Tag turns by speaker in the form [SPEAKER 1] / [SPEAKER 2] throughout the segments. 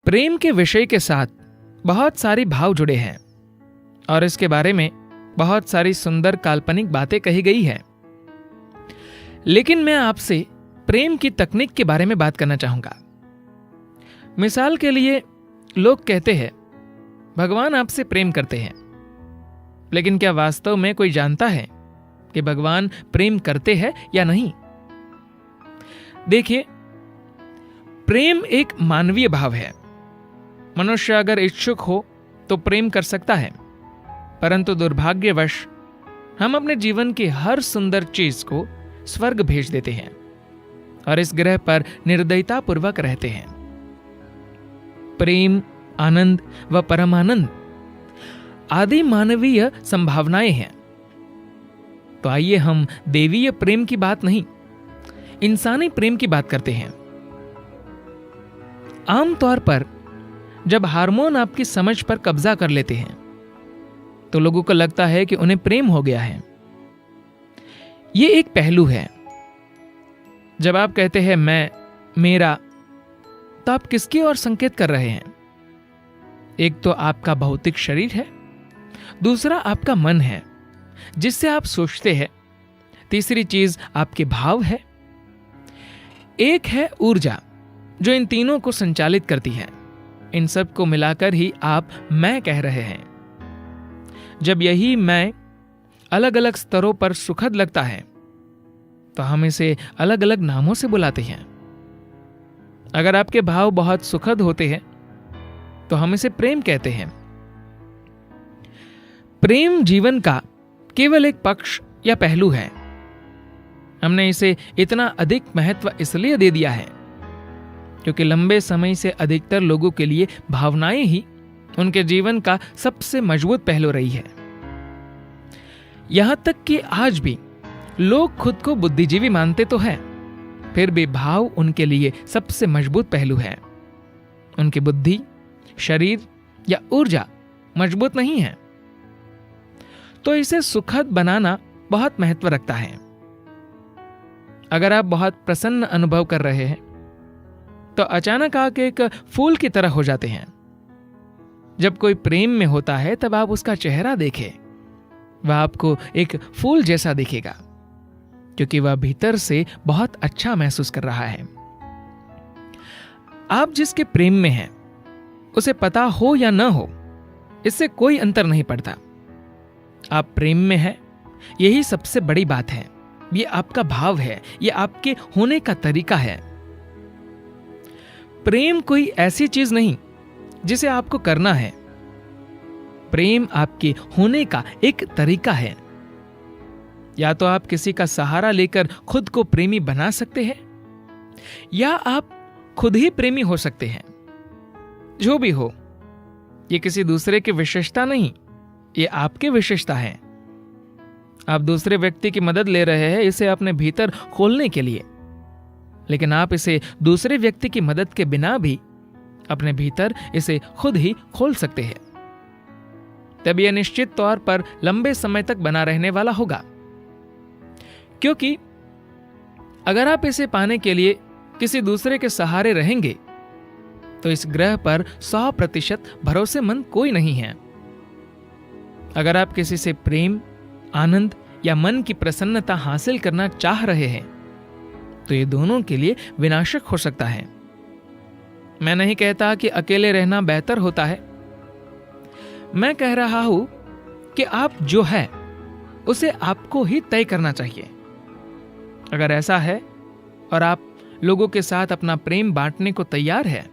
[SPEAKER 1] प्रेम के विषय के साथ बहुत सारे भाव जुड़े हैं और इसके बारे में बहुत सारी सुंदर काल्पनिक बातें कही गई है। लेकिन मैं आपसे प्रेम की तकनीक के बारे में बात करना चाहूंगा। मिसाल के लिए लोग कहते हैं भगवान आपसे प्रेम करते हैं, लेकिन क्या वास्तव में कोई जानता है कि भगवान प्रेम करते हैं या नहीं? देखिए, प्रेम एक मानवीय भाव है। मनुष्य अगर इच्छुक हो तो प्रेम कर सकता है, परंतु दुर्भाग्यवश हम अपने जीवन की हर सुंदर चीज को स्वर्ग भेज देते हैं और इस ग्रह पर निर्दयता पूर्वक रहते हैं। प्रेम, आनंद व परमानंद आदि मानवीय संभावनाएं हैं। तो आइए हम देवीय प्रेम की बात नहीं, इंसानी प्रेम की बात करते हैं। आमतौर पर जब हार्मोन आपकी समझ पर कब्जा कर लेते हैं तो लोगों को लगता है कि उन्हें प्रेम हो गया है। यह एक पहलू है। जब आप कहते हैं मैं, मेरा, तो आप किसकी ओर संकेत कर रहे हैं? एक तो आपका भौतिक शरीर है, दूसरा आपका मन है जिससे आप सोचते हैं, तीसरी चीज आपके भाव है, एक है ऊर्जा जो इन तीनों को संचालित करती है। इन सब को मिलाकर ही आप मैं कह रहे हैं। जब यही मैं अलग अलग स्तरों पर सुखद लगता है तो हम इसे अलग अलग नामों से बुलाते हैं। अगर आपके भाव बहुत सुखद होते हैं तो हम इसे प्रेम कहते हैं। प्रेम जीवन का केवल एक पक्ष या पहलू है। हमने इसे इतना अधिक महत्व इसलिए दे दिया है क्योंकि लंबे समय से अधिकतर लोगों के लिए भावनाएं ही उनके जीवन का सबसे मजबूत पहलू रही है। यहां तक कि आज भी लोग खुद को बुद्धिजीवी मानते तो हैं, फिर भी भाव उनके लिए सबसे मजबूत पहलू है। उनकी बुद्धि, शरीर या ऊर्जा मजबूत नहीं है, तो इसे सुखद बनाना बहुत महत्व रखता है। अगर आप बहुत प्रसन्न अनुभव कर रहे हैं तो अचानक आके एक फूल की तरह हो जाते हैं। जब कोई प्रेम में होता है तब आप उसका चेहरा देखें, वह आपको एक फूल जैसा दिखेगा क्योंकि वह भीतर से बहुत अच्छा महसूस कर रहा है। आप जिसके प्रेम में हैं उसे पता हो या न हो, इससे कोई अंतर नहीं पड़ता। आप प्रेम में हैं, यही सबसे बड़ी बात है। ये आपका भाव है, ये आपके होने का तरीका है। प्रेम कोई ऐसी चीज नहीं जिसे आपको करना है। प्रेम आपके होने का एक तरीका है। या तो आप किसी का सहारा लेकर खुद को प्रेमी बना सकते हैं, या आप खुद ही प्रेमी हो सकते हैं। जो भी हो, ये किसी दूसरे की विशेषता नहीं, ये आपकी विशेषता है। आप दूसरे व्यक्ति की मदद ले रहे हैं इसे अपने भीतर खोलने के लिए, लेकिन आप इसे दूसरे व्यक्ति की मदद के बिना भी अपने भीतर इसे खुद ही खोल सकते हैं। तब यह निश्चित तौर पर लंबे समय तक बना रहने वाला होगा, क्योंकि अगर आप इसे पाने के लिए किसी दूसरे के सहारे रहेंगे तो इस ग्रह पर 100% भरोसेमंद कोई नहीं है। अगर आप किसी से प्रेम, आनंद या मन की प्रसन्नता हासिल करना चाह रहे हैं तो ये दोनों के लिए विनाशक हो सकता है। मैं नहीं कहता कि अकेले रहना बेहतर होता है। मैं कह रहा हूं कि आप जो है उसे आपको ही तय करना चाहिए। अगर ऐसा है और आप लोगों के साथ अपना प्रेम बांटने को तैयार है,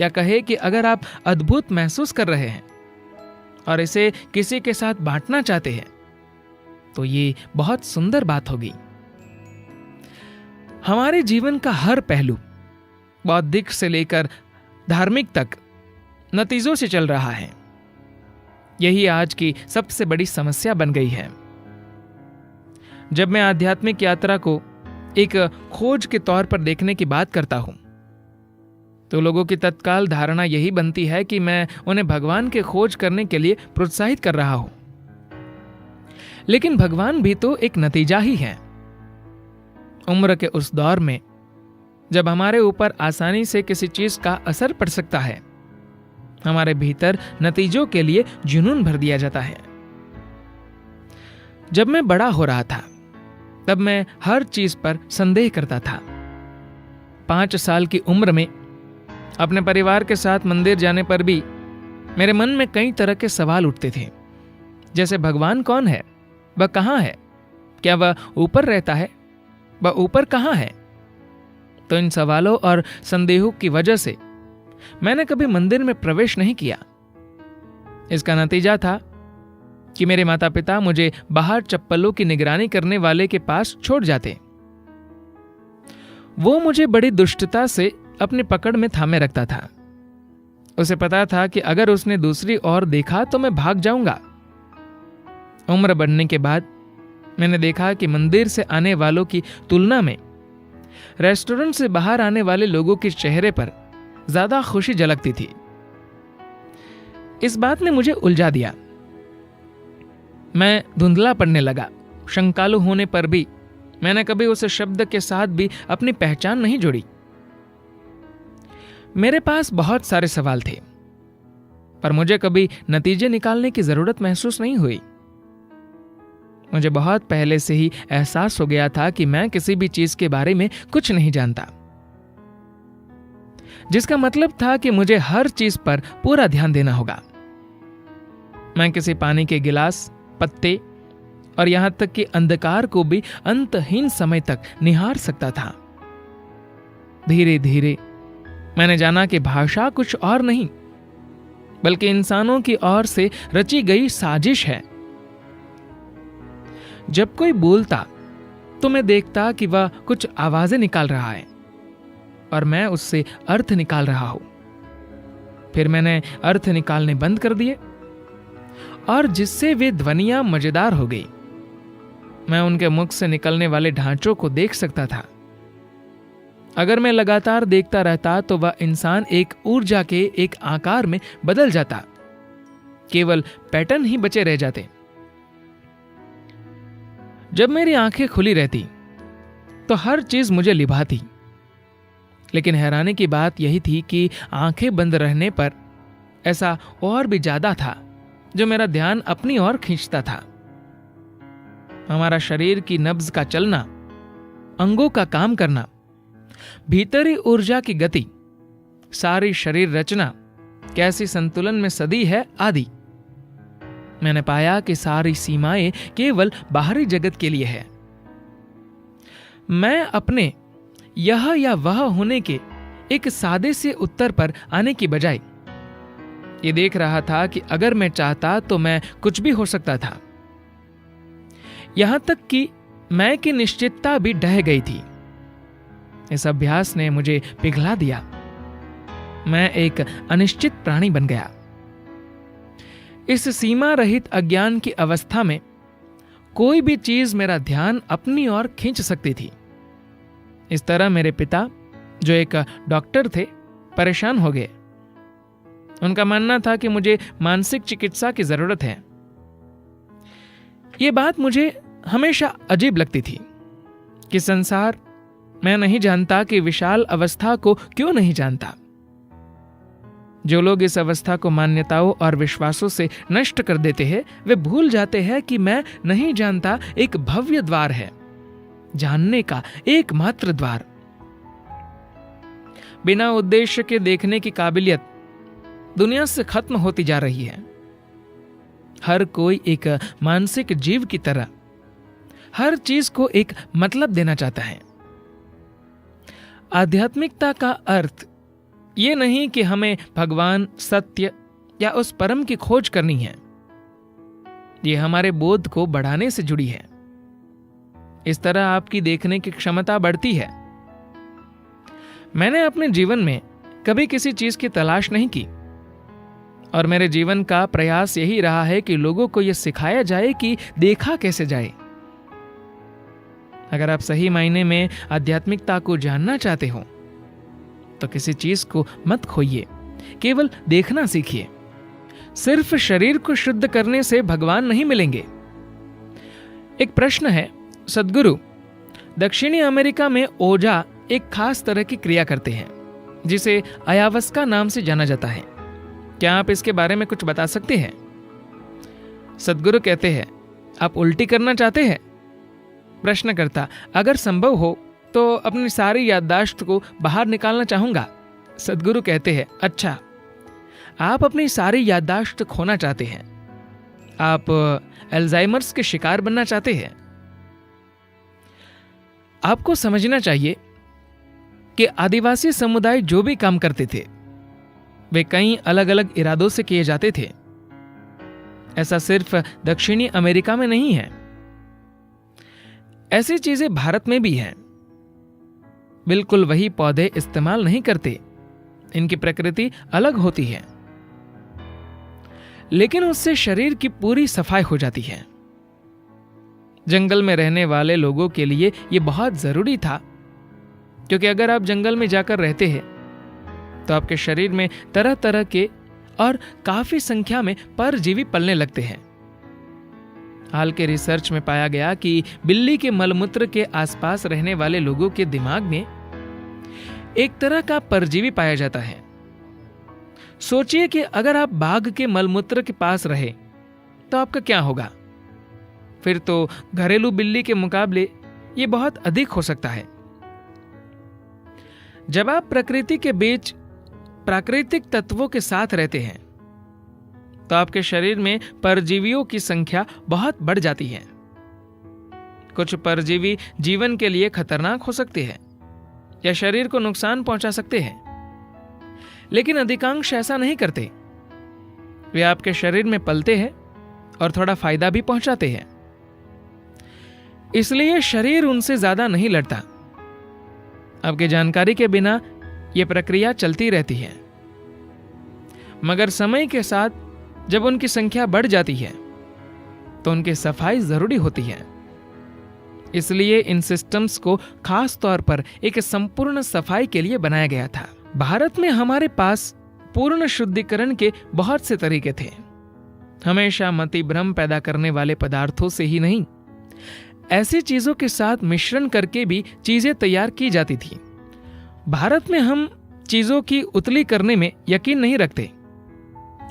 [SPEAKER 1] या कहे कि अगर आप अद्भुत महसूस कर रहे हैं और इसे किसी के साथ बांटना चाहते हैं, तो ये बहुत सुंदर बात होगी। हमारे जीवन का हर पहलू, बौद्धिक से लेकर धार्मिक तक, नतीजों से चल रहा है। यही आज की सबसे बड़ी समस्या बन गई है। जब मैं आध्यात्मिक यात्रा को एक खोज के तौर पर देखने की बात करता हूं तो लोगों की तत्काल धारणा यही बनती है कि मैं उन्हें भगवान के खोज करने के लिए प्रोत्साहित कर रहा हूं। लेकिन भगवान भी तो एक नतीजा ही है। उम्र के उस दौर में जब हमारे ऊपर आसानी से किसी चीज का असर पड़ सकता है, हमारे भीतर नतीजों के लिए जुनून भर दिया जाता है। जब मैं बड़ा हो रहा था, तब मैं हर चीज पर संदेह करता था। 5 साल की उम्र में अपने परिवार के साथ मंदिर जाने पर भी मेरे मन में कई तरह के सवाल उठते थे, जैसे भगवान कौन है, वह कहाँ है, क्या वह ऊपर रहता है, वह ऊपर कहाँ है। तो इन सवालों और संदेहों की वजह से मैंने कभी मंदिर में प्रवेश नहीं किया। इसका नतीजा था कि मेरे माता पिता मुझे बाहर चप्पलों की निगरानी करने वाले के पास छोड़ जाते। वो मुझे बड़ी दुष्टता से अपनी पकड़ में थामे रखता था। उसे पता था कि अगर उसने दूसरी ओर देखा तो मैं भाग जाऊंगा। उम्र बढ़ने के बाद मैंने देखा कि मंदिर से आने वालों की तुलना में रेस्टोरेंट से बाहर आने वाले लोगों के चेहरे पर ज्यादा खुशी झलकती थी। इस बात ने मुझे उलझा दिया। मैं धुंधला पड़ने लगा। शंकालु होने पर भी मैंने कभी उस शब्द के साथ भी अपनी पहचान नहीं जोड़ी। मेरे पास बहुत सारे सवाल थे, पर मुझे कभी नतीजे निकालने की जरूरत महसूस नहीं हुई। मुझे बहुत पहले से ही एहसास हो गया था कि मैं किसी भी चीज के बारे में कुछ नहीं जानता, जिसका मतलब था कि मुझे हर चीज पर पूरा ध्यान देना होगा। मैं किसी पानी के गिलास, पत्ते और यहां तक कि अंधकार को भी अंतहीन समय तक निहार सकता था। धीरे धीरे मैंने जाना कि भाषा कुछ और नहीं, बल्कि इंसानों की ओर से रची गई साजिश है। जब कोई बोलता तो मैं देखता कि वह कुछ आवाजें निकाल रहा है और मैं उससे अर्थ निकाल रहा हूं। फिर मैंने अर्थ निकालने बंद कर दिए और जिससे वे ध्वनियां मजेदार हो गई। मैं उनके मुख से निकलने वाले ढांचों को देख सकता था। अगर मैं लगातार देखता रहता तो वह इंसान एक ऊर्जा के एक आकार में बदल जाता। केवल पैटर्न ही बचे रह जाते। जब मेरी आंखें खुली रहती तो हर चीज मुझे लिभाती, लेकिन हैरानी की बात यही थी कि आंखें बंद रहने पर ऐसा और भी ज्यादा था जो मेरा ध्यान अपनी ओर खींचता था। हमारा शरीर की नब्ज का चलना, अंगों का काम करना, भीतरी ऊर्जा की गति, सारी शरीर रचना कैसी संतुलन में सदी है आदि। मैंने पाया कि सारी सीमाएं केवल बाहरी जगत के लिए है। मैं अपने यह या वह होने के एक सादे से उत्तर पर आने की बजाय ये देख रहा था कि अगर मैं चाहता तो मैं कुछ भी हो सकता था। यहां तक कि मैं की निश्चितता भी ढह गई थी। इस अभ्यास ने मुझे पिघला दिया। मैं एक अनिश्चित प्राणी बन गया। इस सीमा रहित अज्ञान की अवस्था में कोई भी चीज मेरा ध्यान अपनी ओर खींच सकती थी। इस तरह मेरे पिता, जो एक डॉक्टर थे, परेशान हो गए। उनका मानना था कि मुझे मानसिक चिकित्सा की जरूरत है। यह बात मुझे हमेशा अजीब लगती थी कि संसार, मैं नहीं जानता कि विशाल अवस्था को क्यों नहीं जानता। जो लोग इस अवस्था को मान्यताओं और विश्वासों से नष्ट कर देते हैं, वे भूल जाते हैं कि मैं नहीं जानता एक भव्य द्वार है, जानने का एकमात्र द्वार। बिना उद्देश्य के देखने की काबिलियत दुनिया से खत्म होती जा रही है। हर कोई एक मानसिक जीव की तरह हर चीज को एक मतलब देना चाहता है। आध्यात्मिकता का अर्थ ये नहीं कि हमें भगवान, सत्य या उस परम की खोज करनी है। यह हमारे बोध को बढ़ाने से जुड़ी है। इस तरह आपकी देखने की क्षमता बढ़ती है। मैंने अपने जीवन में कभी किसी चीज की तलाश नहीं की और मेरे जीवन का प्रयास यही रहा है कि लोगों को यह सिखाया जाए कि देखा कैसे जाए। अगर आप सही मायने में आध्यात्मिकता को जानना चाहते हो तो किसी चीज को मत खोइए, केवल देखना सीखिए। सिर्फ शरीर को शुद्ध करने से भगवान नहीं मिलेंगे। एक प्रश्न है, सद्गुरु, दक्षिणी अमेरिका में ओझा एक खास तरह की क्रिया करते हैं जिसे अयावस्का नाम से जाना जाता है। क्या आप इसके बारे में कुछ बता सकते हैं? सद्गुरु कहते हैं, आप उल्टी करना चाहते हैं? प्रश्नकर्ता, अगर संभव हो तो अपनी सारी याददाश्त को बाहर निकालना चाहूंगा। सद्गुरु कहते हैं, अच्छा, आप अपनी सारी याददाश्त खोना चाहते हैं, आप अल्जाइमर्स के शिकार बनना चाहते हैं। आपको समझना चाहिए कि आदिवासी समुदाय जो भी काम करते थे वे कई अलग अलग इरादों से किए जाते थे। ऐसा सिर्फ दक्षिणी अमेरिका में नहीं है, ऐसी चीजें भारत में भी हैं। बिल्कुल वही पौधे इस्तेमाल नहीं करते, इनकी प्रकृति अलग होती है, लेकिन उससे शरीर की पूरी सफाई हो जाती है। जंगल में रहने वाले लोगों के लिए यह बहुत जरूरी था, क्योंकि अगर आप जंगल में जाकर रहते हैं तो आपके शरीर में तरह तरह के और काफी संख्या में परजीवी पलने लगते हैं। हाल के रिसर्च में पाया गया कि बिल्ली के मलमूत्र के आसपास रहने वाले लोगों के दिमाग में एक तरह का परजीवी पाया जाता है। सोचिए कि अगर आप बाघ के मलमूत्र के पास रहे तो आपका क्या होगा? फिर तो घरेलू बिल्ली के मुकाबले यह बहुत अधिक हो सकता है। जब आप प्रकृति के बीच प्राकृतिक तत्वों के साथ रहते हैं तो आपके शरीर में परजीवियों की संख्या बहुत बढ़ जाती है। कुछ परजीवी जीवन के लिए खतरनाक हो सकते हैं या शरीर को नुकसान पहुंचा सकते हैं, लेकिन अधिकांश ऐसा नहीं करते। वे आपके शरीर में पलते हैं और थोड़ा फायदा भी पहुंचाते हैं, इसलिए शरीर उनसे ज्यादा नहीं लड़ता। आपकी जानकारी के बिना यह प्रक्रिया चलती रहती है, मगर समय के साथ जब उनकी संख्या बढ़ जाती है तो उनकी सफाई जरूरी होती है। इसलिए इन सिस्टम्स को खास तौर पर एक संपूर्ण सफाई के लिए बनाया गया था। भारत में हमारे पास पूर्ण शुद्धिकरण के बहुत से तरीके थे। हमेशा मति भ्रम पैदा करने वाले पदार्थों से ही नहीं, ऐसी चीजों के साथ मिश्रण करके भी चीजें तैयार की जाती थी। भारत में हम चीजों की उतली करने में यकीन नहीं रखते,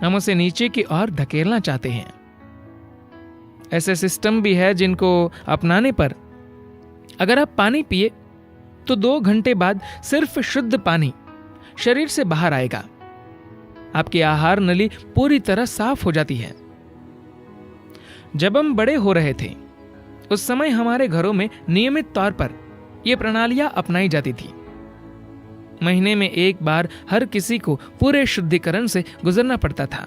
[SPEAKER 1] हम उसे नीचे की ओर धकेलना चाहते हैं। ऐसे सिस्टम भी है जिनको अपनाने पर अगर आप पानी पिए तो 2 घंटे बाद सिर्फ शुद्ध पानी शरीर से बाहर आएगा। आपकी आहार नली पूरी तरह साफ हो जाती है। जब हम बड़े हो रहे थे उस समय हमारे घरों में नियमित तौर पर यह प्रणालियां अपनाई जाती थी। महीने में एक बार हर किसी को पूरे शुद्धिकरण से गुजरना पड़ता था।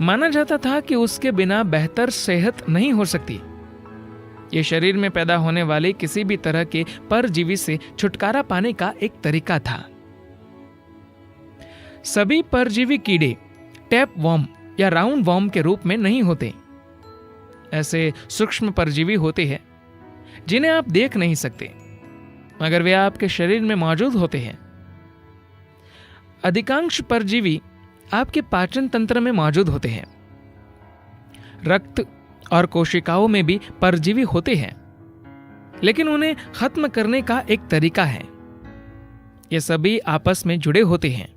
[SPEAKER 1] माना जाता था कि उसके बिना बेहतर सेहत नहीं हो सकती। यह शरीर में पैदा होने वाले किसी भी तरह के परजीवी से छुटकारा पाने का एक तरीका था। सभी परजीवी कीड़े टैप वॉर्म या राउंड वॉर्म के रूप में नहीं होते। ऐसे सूक्ष्म परजीवी होते हैं जिन्हें आप देख नहीं सकते, मगर वे आपके शरीर में मौजूद होते हैं। अधिकांश परजीवी आपके पाचन तंत्र में मौजूद होते हैं। रक्त और कोशिकाओं में भी परजीवी होते हैं, लेकिन उन्हें खत्म करने का एक तरीका है। ये सभी आपस में जुड़े होते हैं।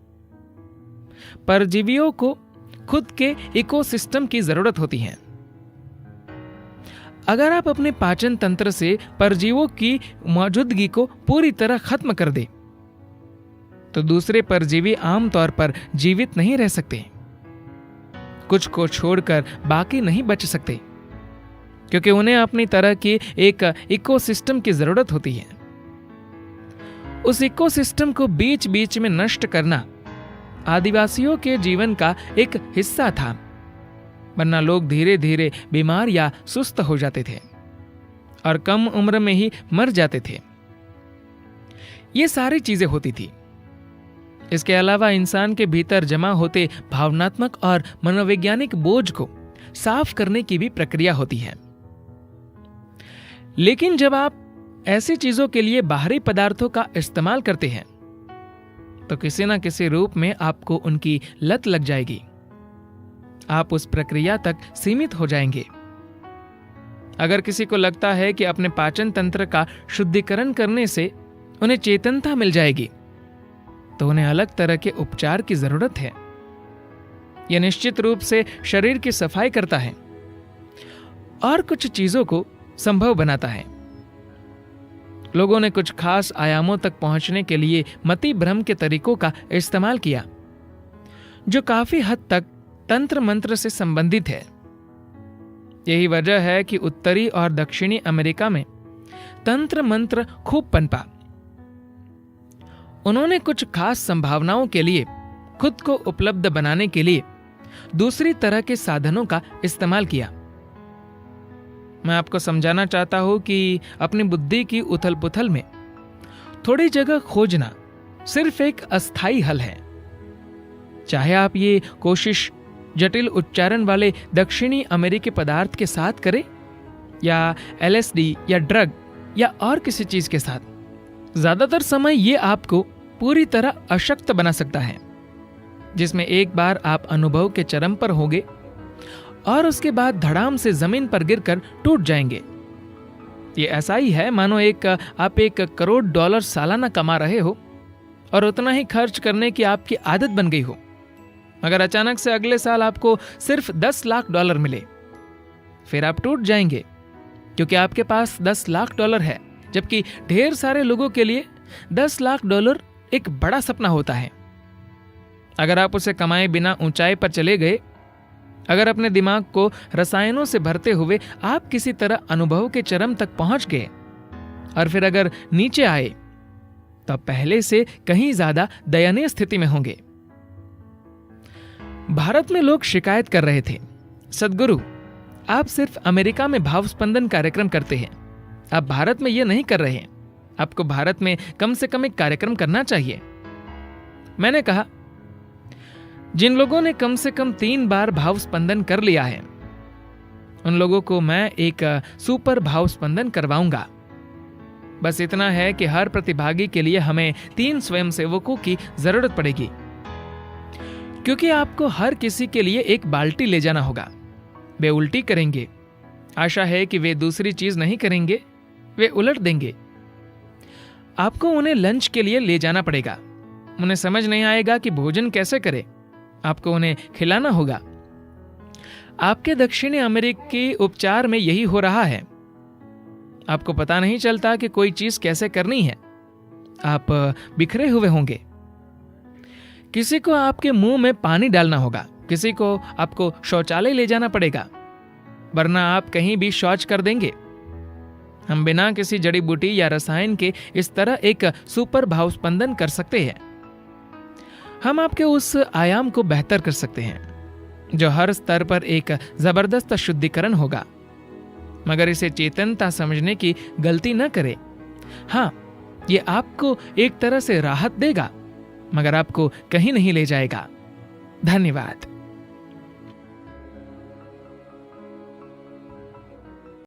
[SPEAKER 1] परजीवियों को खुद के इकोसिस्टम की जरूरत होती है। अगर आप अपने पाचन तंत्र से परजीवों की मौजूदगी को पूरी तरह खत्म कर दे तो दूसरे परजीवी आमतौर पर जीवित नहीं रह सकते। कुछ को छोड़कर बाकी नहीं बच सकते, क्योंकि उन्हें अपनी तरह की एक इकोसिस्टम की जरूरत होती है। उस इकोसिस्टम को बीच बीच में नष्ट करना आदिवासियों के जीवन का एक हिस्सा था, वरना लोग धीरे धीरे बीमार या सुस्त हो जाते थे और कम उम्र में ही मर जाते थे। ये सारी चीजें होती थी। इसके अलावा इंसान के भीतर जमा होते भावनात्मक और मनोवैज्ञानिक बोझ को साफ करने की भी प्रक्रिया होती है। लेकिन जब आप ऐसी चीजों के लिए बाहरी पदार्थों का इस्तेमाल करते हैं तो किसी न किसी रूप में आपको उनकी लत लग जाएगी। आप उस प्रक्रिया तक सीमित हो जाएंगे। अगर किसी को लगता है कि अपने पाचन तंत्र का शुद्धिकरण करने से उन्हें चेतनता मिल जाएगी, तो उन्हें अलग तरह के उपचार की जरूरत है। यह निश्चित रूप से शरीर की सफाई करता है और कुछ चीजों को संभव बनाता है। लोगों ने कुछ खास आयामों तक पहुंचने के लिए मति भ्रम के तरीकों का इस्तेमाल किया, जो काफी हद तक तंत्र मंत्र से संबंधित है। यही वजह है कि उत्तरी और दक्षिणी अमेरिका में तंत्र मंत्र खूब पनपा। उन्होंने कुछ खास संभावनाओं के लिए खुद को उपलब्ध बनाने के लिए दूसरी तरह के साधनों का इस्तेमाल किया। मैं आपको समझाना चाहता हूं कि अपनी बुद्धि की उथल पुथल में थोड़ी जगह खोजना सिर्फ एक अस्थायी हल है। चाहे आप ये कोशिश जटिल उच्चारण वाले दक्षिणी अमेरिकी पदार्थ के साथ करें या LSD या ड्रग या और किसी चीज के साथ, ज्यादातर समय ये आपको पूरी तरह अशक्त बना सकता है, जिसमें एक बार आप अनुभव के चरम पर होंगे और उसके बाद धड़ाम से जमीन पर गिरकर टूट जाएंगे। ये ऐसा ही है मानो आप $1 करोड़ सालाना कमा रहे हो और उतना ही खर्च करने की आपकी आदत बन गई हो, मगर अचानक से अगले साल आपको सिर्फ $10 लाख मिले। फिर आप टूट जाएंगे क्योंकि आपके पास $10 लाख है, जबकि ढेर सारे लोगों के लिए $10 लाख एक बड़ा सपना होता है। अगर आप उसे कमाए बिना ऊंचाई पर चले गए, अगर अपने दिमाग को रसायनों से भरते हुए आप किसी तरह अनुभव के चरम तक पहुंच गए और फिर अगर नीचे आए, तो पहले से कहीं ज्यादा दयनीय स्थिति में होंगे। भारत में लोग शिकायत कर रहे थे, सद्गुरु आप सिर्फ अमेरिका में भाव स्पंदन कार्यक्रम करते हैं, आप भारत में यह नहीं कर रहे हैं, आपको भारत में कम से कम एक कार्यक्रम करना चाहिए। मैंने कहा, जिन लोगों ने कम से कम 3 बार भाव स्पंदन कर लिया है, उन लोगों को मैं एक सुपर भाव स्पंदन करवाऊंगा। बस इतना है कि हर प्रतिभागी के लिए हमें 3 स्वयंसेवकों की जरूरत पड़ेगी, क्योंकि आपको हर किसी के लिए एक बाल्टी ले जाना होगा। वे उल्टी करेंगे, आशा है कि वे दूसरी चीज नहीं करेंगे, वे उलट देंगे। आपको उन्हें लंच के लिए ले जाना पड़ेगा। उन्हें समझ नहीं आएगा कि भोजन कैसे करें, आपको उन्हें खिलाना होगा। आपके दक्षिणी अमेरिकी उपचार में यही हो रहा है। आपको पता नहीं चलता कि कोई चीज कैसे करनी है, आप बिखरे हुए होंगे। किसी को आपके मुंह में पानी डालना होगा, किसी को आपको शौचालय ले जाना पड़ेगा, वरना आप कहीं भी शौच कर देंगे। हम बिना किसी जड़ी बूटी या रसायन के इस तरह एक सुपर भाव स्पंदन कर सकते हैं। हम आपके उस आयाम को बेहतर कर सकते हैं जो हर स्तर पर एक जबरदस्त शुद्धिकरण होगा, मगर इसे चेतनता समझने की गलती न करें। हाँ, ये आपको एक तरह से राहत देगा, मगर आपको कहीं नहीं ले जाएगा। धन्यवाद।